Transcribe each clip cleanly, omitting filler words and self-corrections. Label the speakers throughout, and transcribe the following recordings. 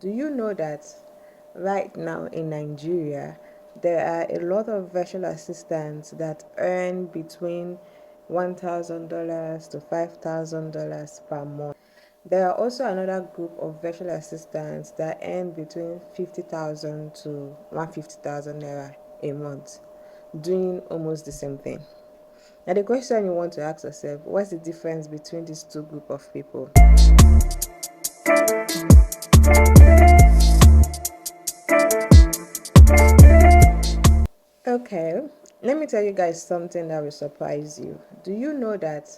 Speaker 1: Do you know that right now in Nigeria, there are a lot of virtual assistants that earn between $1,000 to $5,000 per month? There are also another group of virtual assistants that earn between 50,000 to 150,000 naira a month, doing almost the same thing. Now, the question you want to ask yourself, what's the difference between these two groups of people? Okay, let me tell you guys something that will surprise you. Do you know that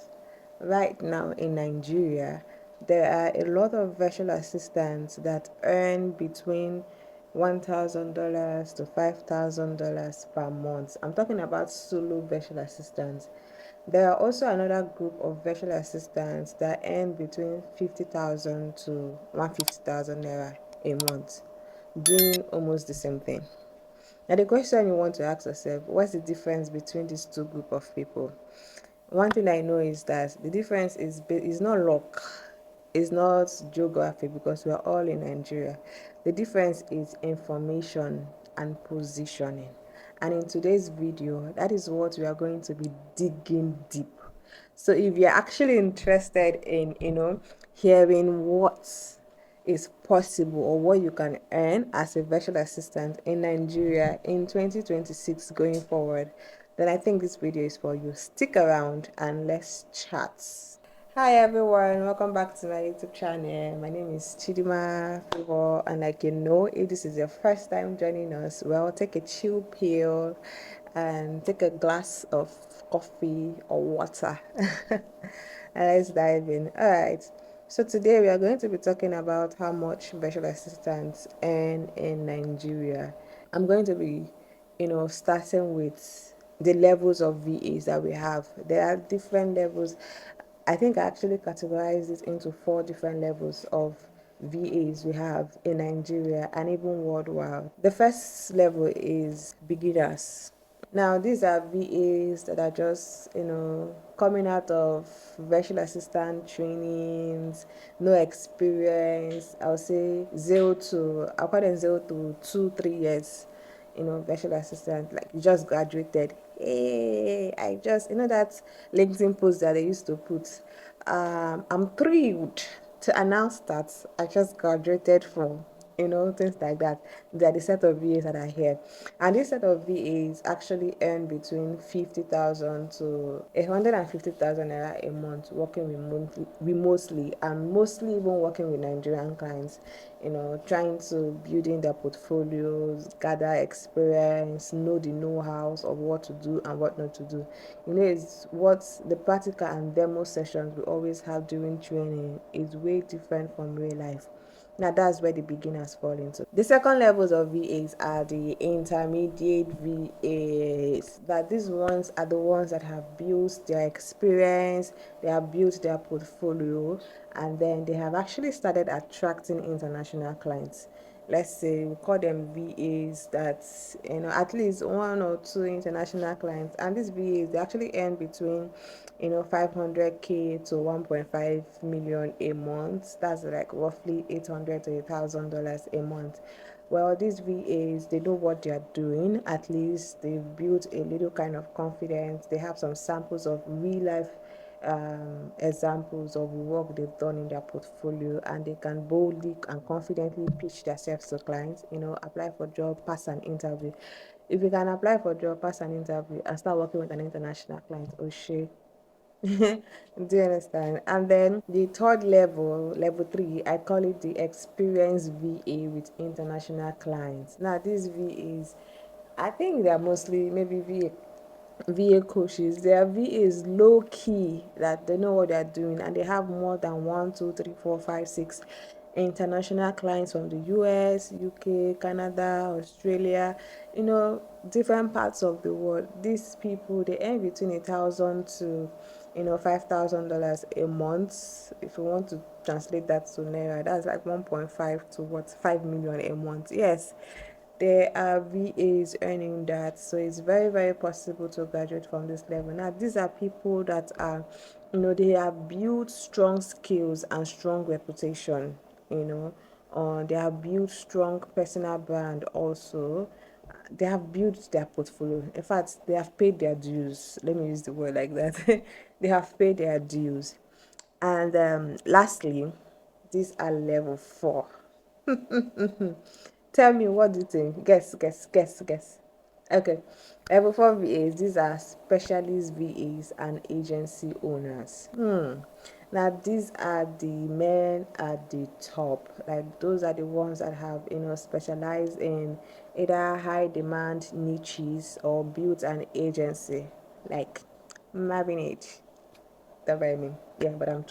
Speaker 1: right now in Nigeria, there are a lot of virtual assistants that earn between $1,000 to $5,000 per month? I'm talking about solo virtual assistants. There are also another group of virtual assistants that earn between 50,000 to 150,000 naira a month, doing almost the same thing. Now, the question you want to ask yourself, what's the difference between these two group of people? One thing I know is that the difference is not luck, it's not geography, because we are all in Nigeria. The difference is information and positioning. And in today's video, that is what we are going to be digging deep. So if you're actually interested in, hearing what is possible or what you can earn as a virtual assistant in Nigeria in 2026 going forward, then I think this video is for you. Stick around and let's chat. Hi everyone, welcome back to my YouTube channel. My name is Chidinma, and like if this is your first time joining us, well, take a chill pill and take a glass of coffee or water and let's dive in. All right, so today we are going to be talking about how much virtual assistants earn in Nigeria. I'm going to be starting with the levels of VAs that we have. There are different levels. I think I actually categorized it into 4 different levels of VAs we have in Nigeria and even worldwide. The first level is beginners. Now, these are VAs that are just, coming out of virtual assistant trainings, no experience. I'll say I'll call them 0 to 3 years, virtual assistant. Like, you just graduated. Hey, I just, that LinkedIn post that they used to put. I'm thrilled to announce that I just graduated from, things like that. They are the set of VAs that are here. And this set of VAs actually earn between 50,000 to 150,000 naira a month working remotely, and mostly even working with Nigerian clients, trying to build in their portfolios, gather experience, know the know-hows of what to do and what not to do. It's what the practical and demo sessions we always have during training is way different from real life. Now that's where the beginners fall into. The second levels of VAs are the intermediate VAs. That these ones are the ones that have built their experience, they have built their portfolio, and then they have actually started attracting international clients. Let's say we call them VAs that at least 1 or 2 international clients, and these VAs they actually earn between 500k to 1.5 million a month. That's like roughly 800 to $1,000 a month. Well, these VAs, they know what they are doing. At least they've built a little kind of confidence. They have some samples of real life examples of work they've done in their portfolio, and they can boldly and confidently pitch themselves to clients, apply for job, pass an interview. If you can apply for job, pass an interview, and start working with an international client, oh shit. Do you understand? And then the third level, level 3, I call it the experienced VA with international clients. Now these VAs, I think they're mostly maybe VA coaches. They are VAs low key, that they know what they're doing, and they have more than 1, 2, 3, 4, 5, 6 international clients from the US, UK, Canada, Australia, different parts of the world. These people, they earn between 1,000 to $5,000 a month. If you want to translate that to naira, that's like 1.5 to 5 million a month. Yes, there are VAs earning that, so it's very, very possible to graduate from this level. Now, these are people that are, they have built strong skills and strong reputation, They have built strong personal brand also. They have built their portfolio. In fact, they have paid their dues. Let me use the word like that. They have paid their dues. And lastly, these are level 4. Tell me, what do you think? Guess, guess, guess, guess. Okay. Level 4 VAs, these are specialist VAs and agency owners. Now, these are the men at the top. Like, those are the ones that have, specialized in either high demand niches or built an agency. Like MavenAide. That what I mean. Yeah, but I'm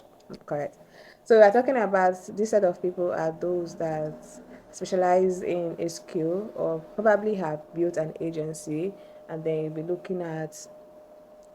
Speaker 1: correct. So we're talking about this set of people are those that specialize in a skill or probably have built an agency, and they'll be looking at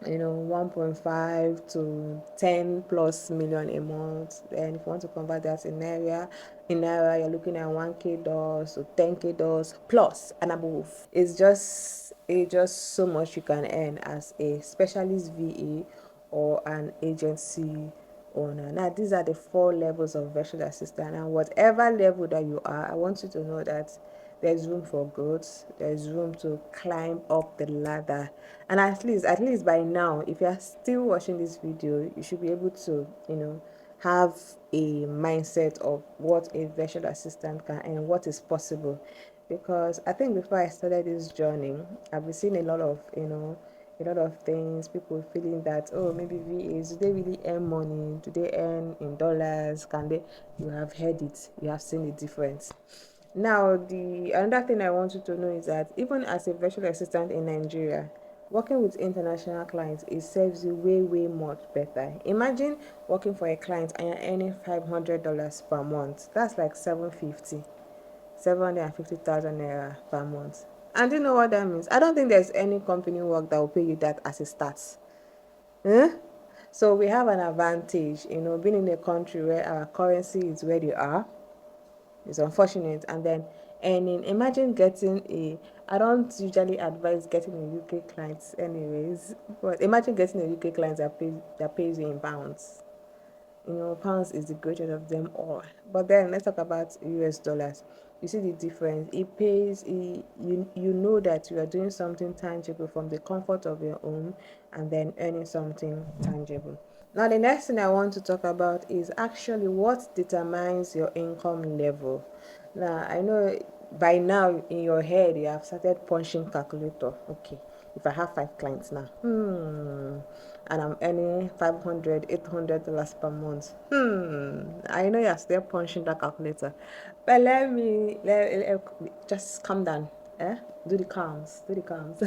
Speaker 1: 1.5 to 10 plus million a month. And if you want to convert that in naira, you're looking at 1k dollars or 10k dollars plus and above. It's just so much you can earn as a specialist VA or an agency owner. Now, these are the 4 levels of virtual assistant, and whatever level that you are, I want you to know that there's room for growth, there's room to climb up the ladder. And at least by now, if you are still watching this video, you should be able to have a mindset of what a virtual assistant can and what is possible. Because I think before I started this journey, I've been seeing a lot of things, people feeling that, oh, maybe VAs, do they really earn money? Do they earn in dollars? Can they? You have heard it, you have seen the difference. Now, the another thing I want you to know is that even as a virtual assistant in Nigeria, working with international clients, it serves you way, way much better. Imagine working for a client and you're earning $500 per month. That's like 750,000 naira per month. And do you know what that means? I don't think there's any company work that will pay you that as a start. Eh? So we have an advantage, being in a country where our currency is where they are. It's unfortunate. And then earning, imagine getting I don't usually advise getting a UK clients anyways, but imagine getting a UK client that pays you in pounds. Pounds is the greatest of them all. But then let's talk about US dollars. You see the difference. It pays. You know that you are doing something tangible from the comfort of your home, and then earning something tangible. Now, the next thing I want to talk about is actually what determines your income level. Now, I know by now in your head you have started punching calculator. Okay, if I have 5 clients now, and I'm earning 500, $800 per month, I know you're still punching that calculator. But just calm down. Do the calms, do the calms.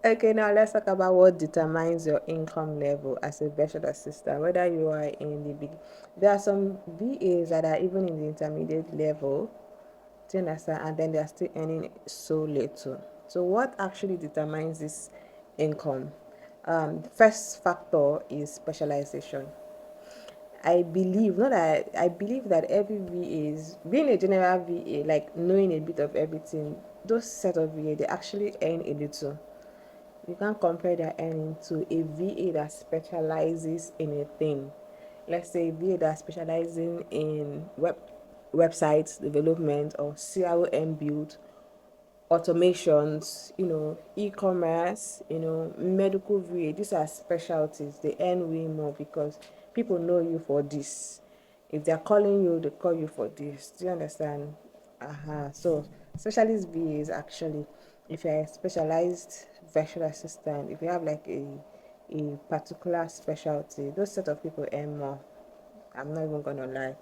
Speaker 1: Okay, now let's talk about what determines your income level as a virtual assistant. Whether you are in the big, there are some VAs that are even in the intermediate level, do you understand? And then they are still earning so little. So what actually determines this income? The first factor is specialization. I believe, not that I believe that every VA is being a general VA, like knowing a bit of everything. Those set of VA, they actually earn a little. You can't compare their earning to a VA that specializes in a thing. Let's say a VA that specializing in websites development or CRM build, automations, e-commerce, medical VA. These are specialties. They earn way more because people know you for this. If they're calling you, they call you for this. Do you understand? So specialist VAs actually, if you're a specialized virtual assistant, if you have like a particular specialty, those set of people earn more. I'm not even gonna lie.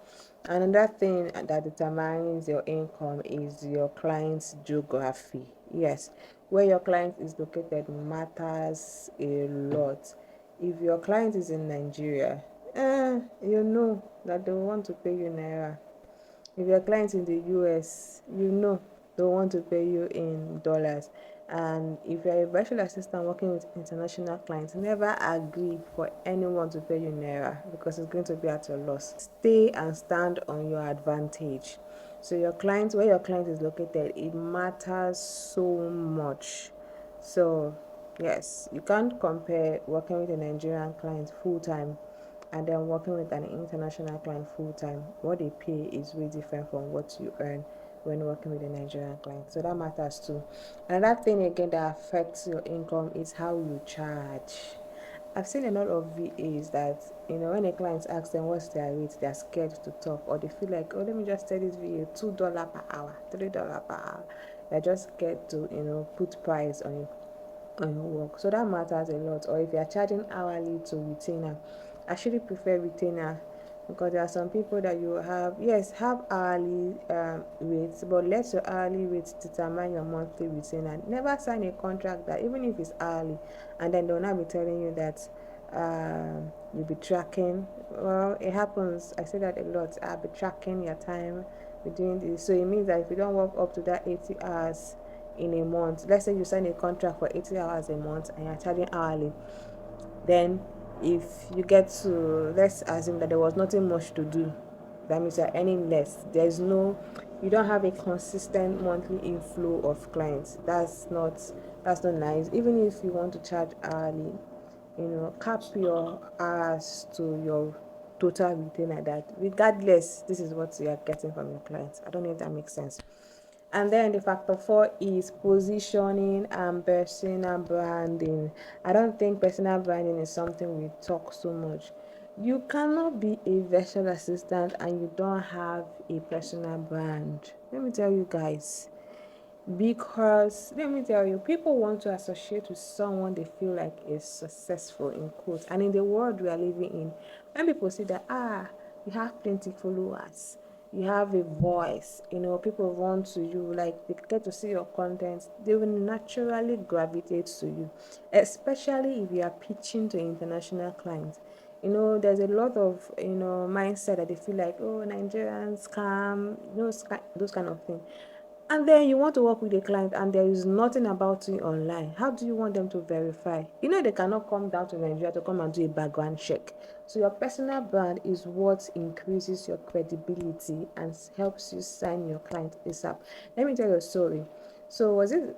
Speaker 1: Another thing that determines your income is your client's geography. Yes, where your client is located matters a lot. If your client is in Nigeria, you know that they want to pay you naira. If your client in the US, they want to pay you in dollars. And if you're a virtual assistant working with international clients, never agree for anyone to pay you naira because it's going to be at your loss. Stay and stand on your advantage. So where your client is located, it matters so much. So yes, you can't compare working with a Nigerian client full time and then working with an international client full time, what they pay is way different from what you earn when working with a Nigerian client. So that matters too. Another thing again that affects your income is how you charge. I've seen a lot of VAs that, when a client asks them what's their rate, they're scared to talk, or they feel like, oh, let me just tell this VA $2 per hour, $3 per hour. They're just scared to, put price on your work. So that matters a lot. Or if you're charging hourly to retainer, I actually prefer retainer, because there are some people that you have, yes, have hourly rates, but let your hourly rates determine your monthly retainer. Never sign a contract that, even if it's hourly, and then they'll not be telling you that you'll be tracking. Well, it happens. I say that a lot. I'll be tracking your time, be doing this. So it means that if you don't work up to that 80 hours in a month, let's say you sign a contract for 80 hours a month and you're charging hourly, then if you get to, let's assume that there was nothing much to do, that means you're earning less. You don't have a consistent monthly inflow of clients. That's not nice. Even if you want to charge hourly, cap your hours to your total retainer, that regardless, this is what you are getting from your clients. I don't know if that makes sense. And then the factor four is positioning and personal branding. I don't think personal branding is something we talk so much. You cannot be a virtual assistant and you don't have a personal brand. Let me tell you guys, because let me tell you, people want to associate with someone they feel like is successful, in quotes. And in the world we are living in, when people see that, you have plenty followers, you have a voice, people want to you, like they get to see your content, they will naturally gravitate to you, especially if you are pitching to international clients. There's a lot of mindset that they feel like, oh, Nigerians scam, those kind of things. And then you want to work with a client and there is nothing about you online. How do you want them to verify? They cannot come down to Nigeria to come and do a background check. So your personal brand is what increases your credibility and helps you sign your client ASAP. Let me tell you a story. So was it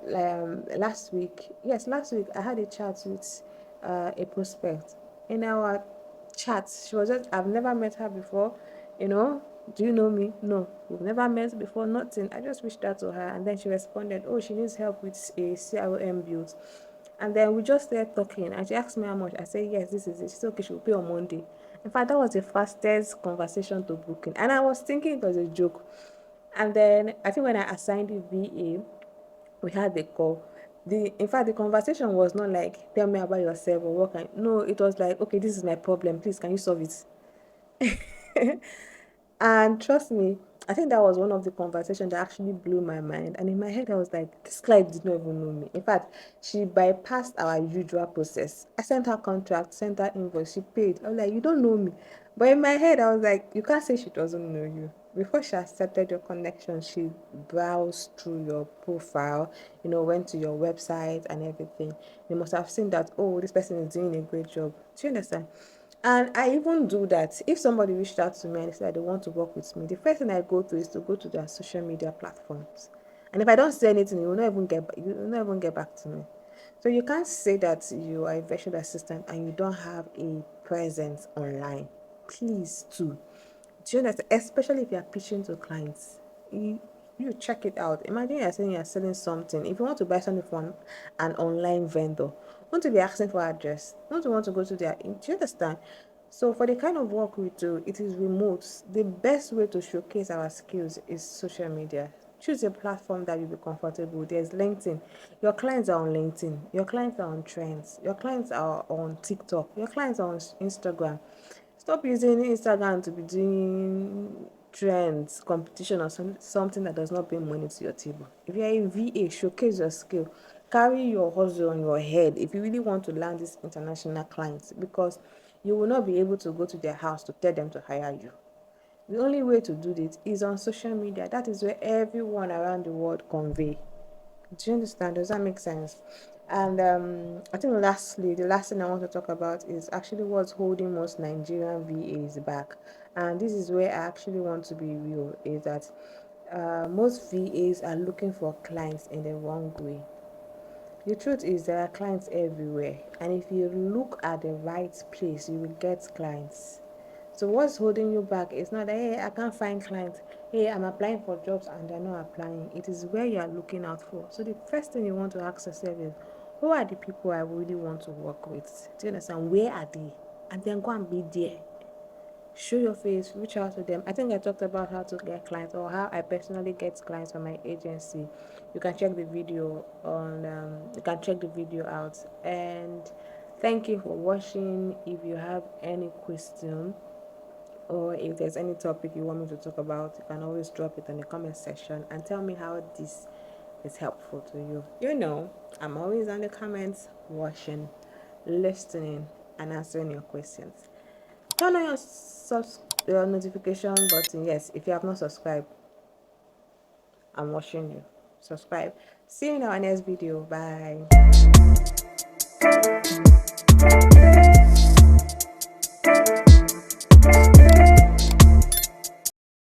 Speaker 1: last week? Yes, last week I had a chat with a prospect. In our chat, I've never met her before, you know do you know me? No, we've never met before, nothing. I just reached out to her and then she responded, oh, she needs help with a CRM build. And then we just started talking and she asked me how much. I said, yes, this is it. She said, okay, she will pay on Monday. In fact, that was the fastest conversation to booking. And I was thinking it was a joke. And then I think when I assigned the VA, we had the call. In fact, the conversation was not like, tell me about yourself or what kind. No, it was like, okay, this is my problem. Please, can you solve it? And trust me, I think that was one of the conversations that actually blew my mind. And in my head, I was like, this client did not even know me. In fact, she bypassed our usual process. I sent her contract, sent her invoice, she paid. I was like, you don't know me. But in my head, I was like, you can't say she doesn't know you. Before she accepted your connection, she browsed through your profile, went to your website and everything. They must have seen that, oh, this person is doing a great job. Do you understand? And I even do that. If somebody reached out to me and said they want to work with me, the first thing I go to is to go to their social media platforms. And if I don't say anything, you will not even get back to me. So you can't say that you are a virtual assistant and you don't have a presence online. Please do. Do you understand? Especially if you are pitching to clients. You check it out. Imagine you're selling something. If you want to buy something from an online vendor, want to be asking for address, don't you want to go to their, do you understand? So for the kind of work we do, it is remote. The best way to showcase our skills is social media. Choose a platform that you'll be comfortable with. There's LinkedIn. Your clients are on LinkedIn. Your clients are on Trends. Your clients are on TikTok. Your clients are on Instagram. Stop using Instagram to be doing trends, competition, or something that does not bring money to your table. If you're a VA, showcase your skill. Carry your hustle on your head if you really want to land these international clients, because you will not be able to go to their house to tell them to hire you. The only way to do this is on social media. That is where everyone around the world convey. Do you understand? Does that make sense? And I think lastly, the last thing I want to talk about is actually what's holding most Nigerian VAs back. And this is where I actually want to be real, is that most VAs are looking for clients in the wrong way. The truth is there are clients everywhere. And if you look at the right place, you will get clients. So what's holding you back? It's not that, hey, I can't find clients. Hey, I'm applying for jobs and they're not applying. It is where you are looking out for. So the first thing you want to ask yourself is, who are the people I really want to work with? Do you understand? Where are they? And then go and be there. Show your face, reach out to them. I think I talked about how to get clients, or how I personally get clients from my agency. You can check the video on you can check the video out. And thank you for watching. If you have any question, or if there's any topic you want me to talk about, you can always drop it in the comment section and tell me how this is helpful to you. You know, I'm always on the comments, watching, listening, and answering your questions. Turn on your notification button. Yes, if you have not subscribed, I'm watching you. Subscribe. See you in our next video. Bye.